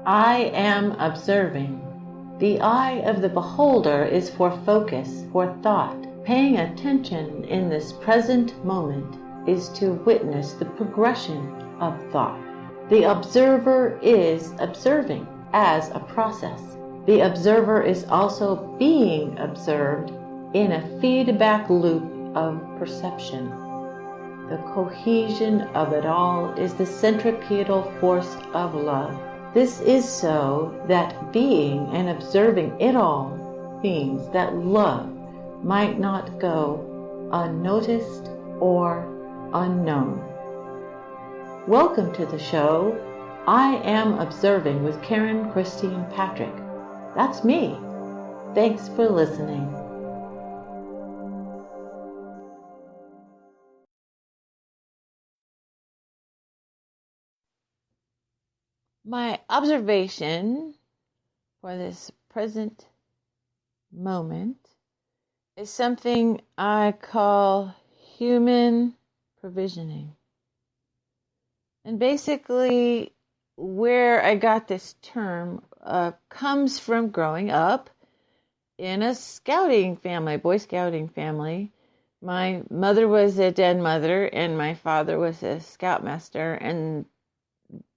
I am observing. The eye of the beholder is for focus, for thought. Paying attention in this present moment is to witness the progression of thought. The observer is observing as a process. The observer is also being observed in a feedback loop of perception. The cohesion of it all is the centripetal force of love. This is so that being and observing it all means that love might not go unnoticed or unknown. Welcome to the show. I am observing with Karen, Christy, and Patrick. That's me. Thanks for listening. My observation for this present moment is something I call human provisioning. And basically, where I got this term comes from growing up in a scouting family, Boy Scouting family. My mother was a den mother, and my father was a scoutmaster. And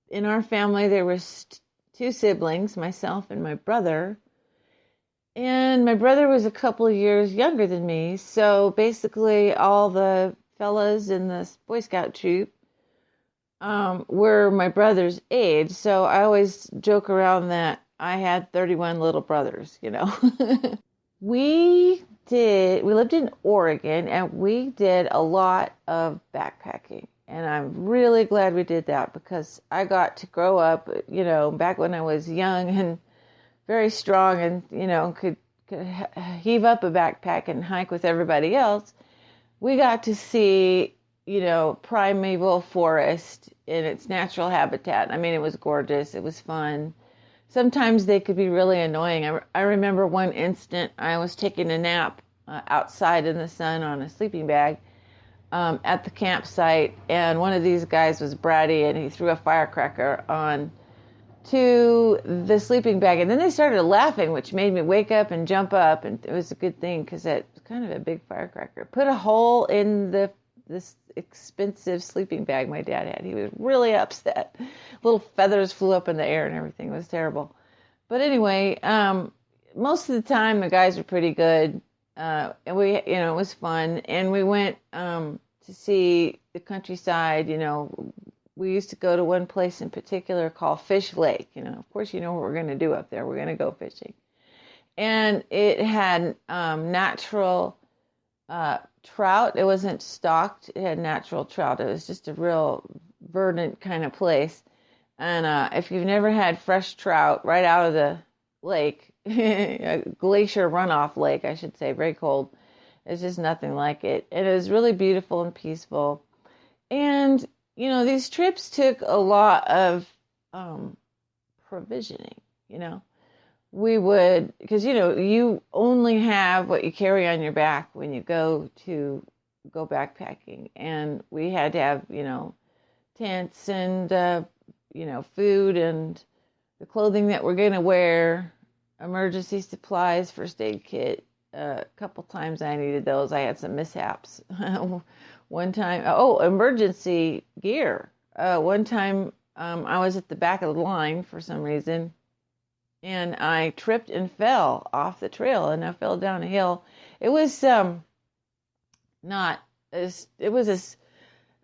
in our family, there was two siblings, myself and my brother. And my brother was a couple of years younger than me. So basically, all the fellas in this Boy Scout troop were my brother's age. So I always joke around that I had 31 little brothers, you know. We lived in Oregon, and we did a lot of backpacking. And I'm really glad we did that because I got to grow up, you know, back when I was young and very strong and, you know, could heave up a backpack and hike with everybody else. We got to see, you know, primeval forest in its natural habitat. I mean, it was gorgeous. It was fun. Sometimes they could be really annoying. I remember one instant I was taking a nap outside in the sun on a sleeping bag at the campsite, and one of these guys was bratty, and he threw a firecracker on to the sleeping bag, and then they started laughing, which made me wake up and jump up, and it was a good thing because it was kind of a big firecracker. Put a hole in this expensive sleeping bag my dad had. He was really upset. Little feathers flew up in the air and everything. It was terrible. But anyway, most of the time the guys were pretty good. And we, you know, it was fun. And we went to see the countryside. You know, we used to go to one place in particular called Fish Lake. You know, of course, you know what we're going to do up there. We're going to go fishing. And it had natural trout. It wasn't stocked. It had natural trout. It was just a real verdant kind of place. And if you've never had fresh trout right out of the lake, a glacier runoff lake, I should say, very cold, it's just nothing like it. And it was really beautiful and peaceful. And, you know, these trips took a lot of provisioning, you know. We would, because, you know, you only have what you carry on your back when you go backpacking. And we had to have, you know, tents and, you know, food and the clothing that we're going to wear, emergency supplies, first aid kit. A couple times I needed those. I had some mishaps. One time, emergency gear. One time I was at the back of the line for some reason, and I tripped and fell off the trail, and I fell down a hill. It was a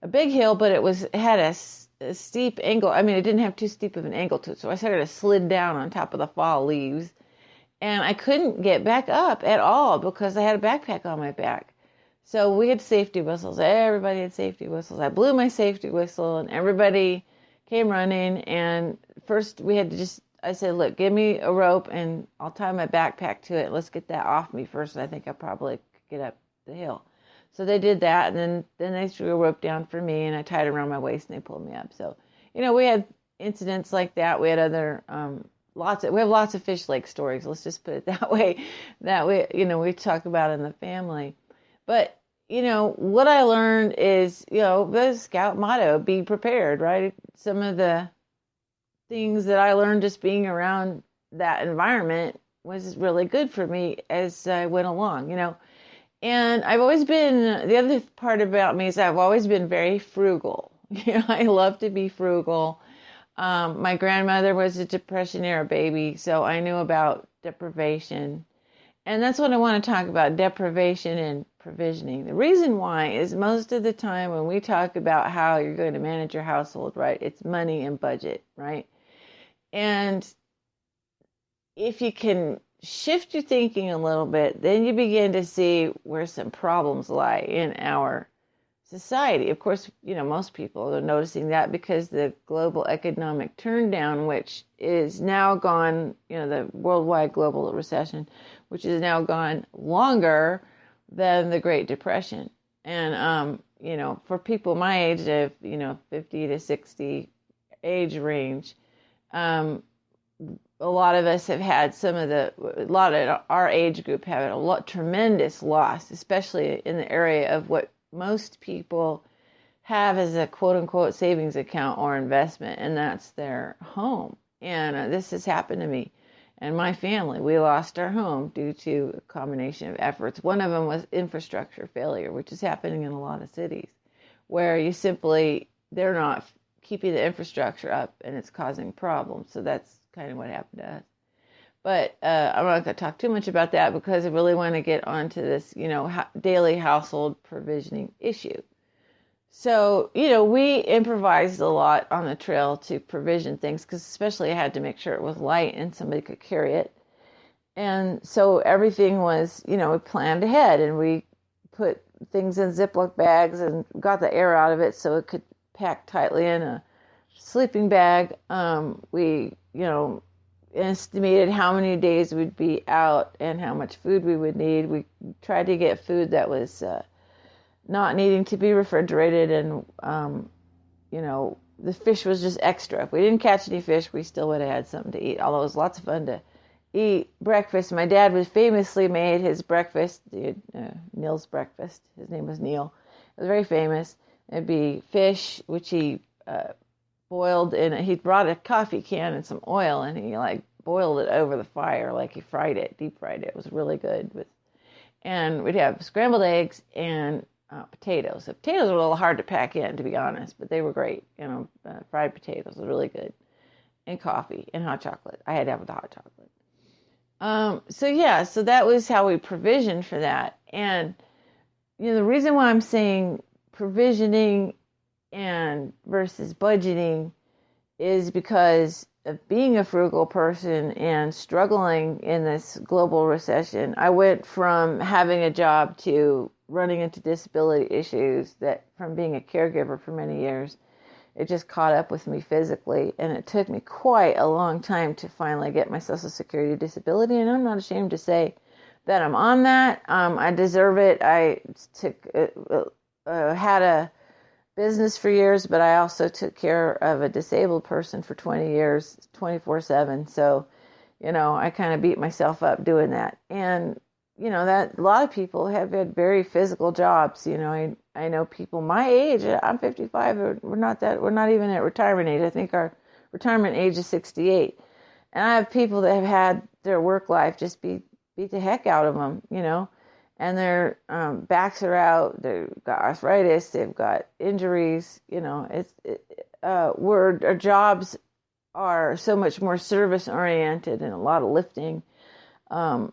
big hill, but it had a steep angle. I mean, it didn't have too steep of an angle to it, so I sort of slid down on top of the fall leaves, and I couldn't get back up at all because I had a backpack on my back. So we had safety whistles. Everybody had safety whistles. I blew my safety whistle, and everybody came running, and first we had to I said, look, give me a rope and I'll tie my backpack to it. Let's get that off me first. I think I probably could get up the hill. So they did that, and then they threw a rope down for me, and I tied it around my waist, and they pulled me up. So, you know, we had incidents like that. We had other we have lots of Fish Lake stories. Let's just put it that way. That we, you know, we talk about in the family. But, you know, what I learned is, you know, the Scout motto, be prepared, right? Some of the things that I learned just being around that environment was really good for me as I went along, And I've always been, the other part about me is I've always been very frugal. I love to be frugal. My grandmother was a Depression era baby, so I knew about deprivation. And that's what I want to talk about, deprivation and provisioning. The reason why is most of the time when we talk about how you're going to manage your household, right, it's money and budget, right? And if you can shift your thinking a little bit, then you begin to see where some problems lie in our society. Of course, most people are noticing that because the global economic turndown, which is now gone, the worldwide global recession, which is now gone longer than the Great Depression. And, for people my age of, 50 to 60 age range, a lot of us have had a lot of our age group have tremendous loss, especially in the area of what most people have as a quote unquote savings account or investment, and that's their home. And this has happened to me and my family. We lost our home due to a combination of efforts. One of them was infrastructure failure, which is happening in a lot of cities where they're not keeping the infrastructure up and it's causing problems. So that's kind of what happened to us. But I'm not going to talk too much about that because I really want to get onto this, daily household provisioning issue. So, we improvised a lot on the trail to provision things because especially I had to make sure it was light and somebody could carry it. And so everything was, we planned ahead and we put things in Ziploc bags and got the air out of it so it could pack tightly in a sleeping bag. We, estimated how many days we'd be out and how much food we would need. We tried to get food that was not needing to be refrigerated, and the fish was just extra. If we didn't catch any fish, we still would have had something to eat, although it was lots of fun to eat breakfast. My dad was famously made his breakfast, Neil's breakfast. His name was Neil. It was very famous. It'd be fish, which he boiled in he brought a coffee can and some oil, and he boiled it over the fire, he fried it, deep fried it. It was really good. And we'd have scrambled eggs and potatoes. The potatoes were a little hard to pack in, to be honest, but they were great. Fried potatoes were really good, and coffee and hot chocolate. I had to have the hot chocolate. So that was how we provisioned for that. And the reason why I'm saying provisioning and versus budgeting is because of being a frugal person and struggling in this global recession. I went from having a job to running into disability issues that from being a caregiver for many years, it just caught up with me physically, and it took me quite a long time to finally get my Social Security disability, and I'm not ashamed to say that I'm on that. I deserve it. I had a business for years, but I also took care of a disabled person for 20 years, 24/7. So, I kind of beat myself up doing that. And, that a lot of people have had very physical jobs. I know people my age, I'm 55, we're not even at retirement age. I think our retirement age is 68. And I have people that have had their work life just beat the heck out of them, and their backs are out, they've got arthritis, they've got injuries, our jobs are so much more service-oriented and a lot of lifting, a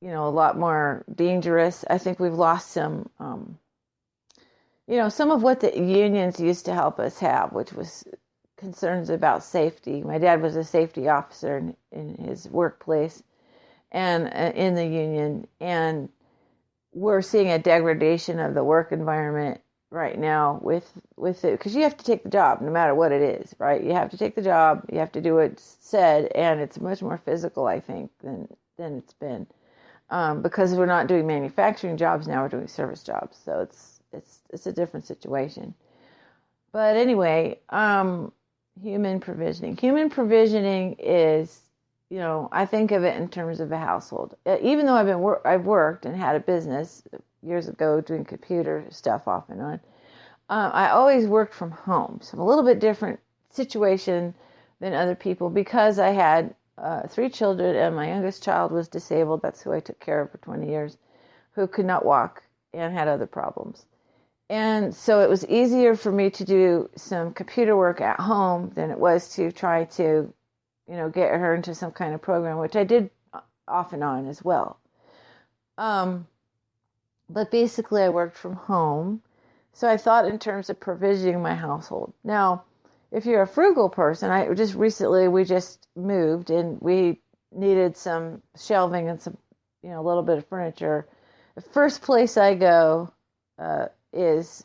lot more dangerous. I think we've lost some of what the unions used to help us have, which was concerns about safety. My dad was a safety officer in his workplace and in the union, and we're seeing a degradation of the work environment right now with it, because you have to take the job no matter what it is, right? You have to take the job, you have to do what's said, and it's much more physical, I think, than it's been, because we're not doing manufacturing jobs now, we're doing service jobs, so it's a different situation. But anyway, human provisioning is, I think of it in terms of a household. Even though I've worked and had a business years ago doing computer stuff off and on, I always worked from home. So a little bit different situation than other people because I had 3 children and my youngest child was disabled. That's who I took care of for 20 years, who could not walk and had other problems. And so it was easier for me to do some computer work at home than it was to try to, get her into some kind of program, which I did off and on as well. But basically I worked from home. So I thought in terms of provisioning my household. Now, if you're a frugal person, we just moved and we needed some shelving and some, a little bit of furniture. The first place I go it's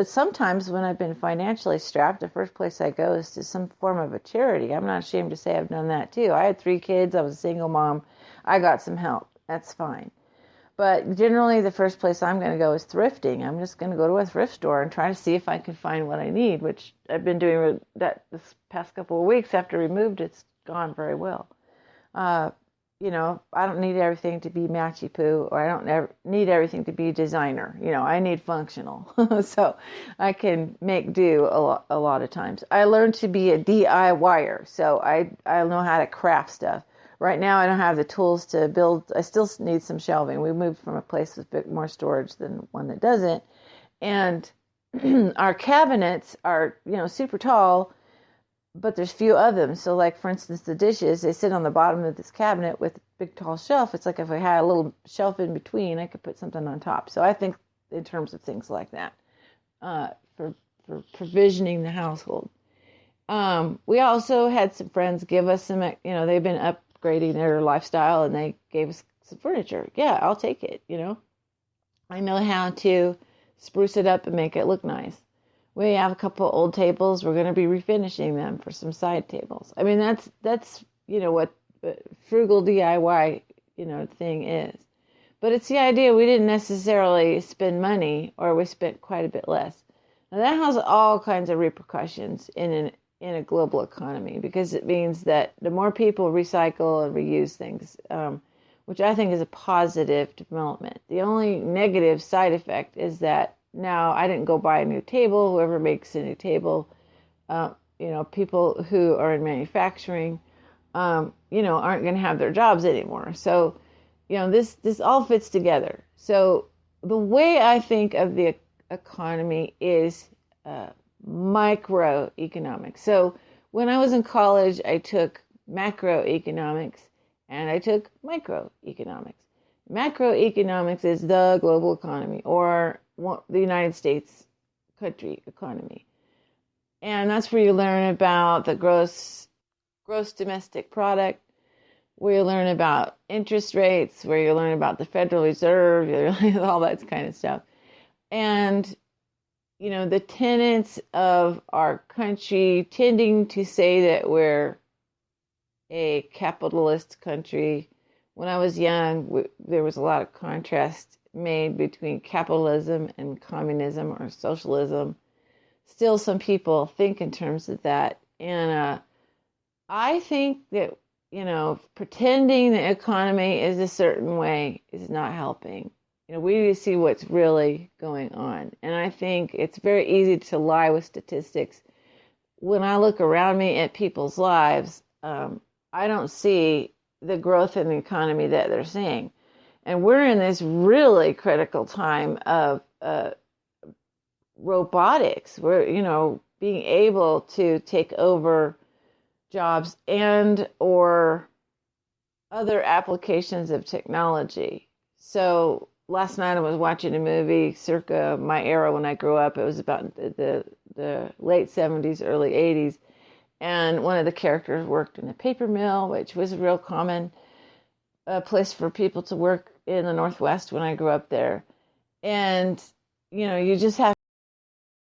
sometimes when I've been financially strapped, the first place I go is to some form of a charity. I'm not ashamed to say I've done that too. I had 3 kids. I was a single mom. I got some help. That's fine. But generally, the first place I'm going to go is thrifting. I'm just going to go to a thrift store and try to see if I can find what I need, which I've been doing that this past couple of weeks after we moved. It's gone very well. I don't need everything to be matchy poo, or I don't need everything to be designer. I need functional. So I can make do a lot of times. I learned to be a DIYer, so I know how to craft stuff. Right now, I don't have the tools to build. I still need some shelving. We moved from a place with a bit more storage than one that doesn't. And our cabinets are, super tall, but there's few of them. So like, for instance, the dishes, they sit on the bottom of this cabinet with a big, tall shelf. It's like if I had a little shelf in between, I could put something on top. So I think in terms of things like that, for provisioning the household. We also had some friends give us some, they've been upgrading their lifestyle and they gave us some furniture. Yeah, I'll take it. I know how to spruce it up and make it look nice. We have a couple old tables. We're going to be refinishing them for some side tables. I mean, that's what frugal DIY thing is. But it's the idea we didn't necessarily spend money, or we spent quite a bit less. Now that has all kinds of repercussions in a global economy, because it means that the more people recycle and reuse things, which I think is a positive development. The only negative side effect is that now I didn't go buy a new table. Whoever makes a new table, people who are in manufacturing, aren't going to have their jobs anymore. So, this all fits together. So the way I think of the economy is microeconomics. So when I was in college, I took macroeconomics and I took microeconomics. Macroeconomics is the global economy, or the United States country economy. And that's where you learn about the gross domestic product, where you learn about interest rates, where you learn about the Federal Reserve, all that kind of stuff. And, the tenets of our country tending to say that we're a capitalist country. When I was young, there was a lot of contrast made between capitalism and communism or socialism. Still, some people think in terms of that. And I think that, pretending the economy is a certain way is not helping. We need to see what's really going on. And I think it's very easy to lie with statistics. When I look around me at people's lives, I don't see the growth in the economy that they're seeing. And we're in this really critical time of robotics. We're, being able to take over jobs and or other applications of technology. So last night I was watching a movie circa my era when I grew up. It was about the late 70s, early 80s. And one of the characters worked in a paper mill, which was a real common place for people to work in the Northwest when I grew up there. And, you just have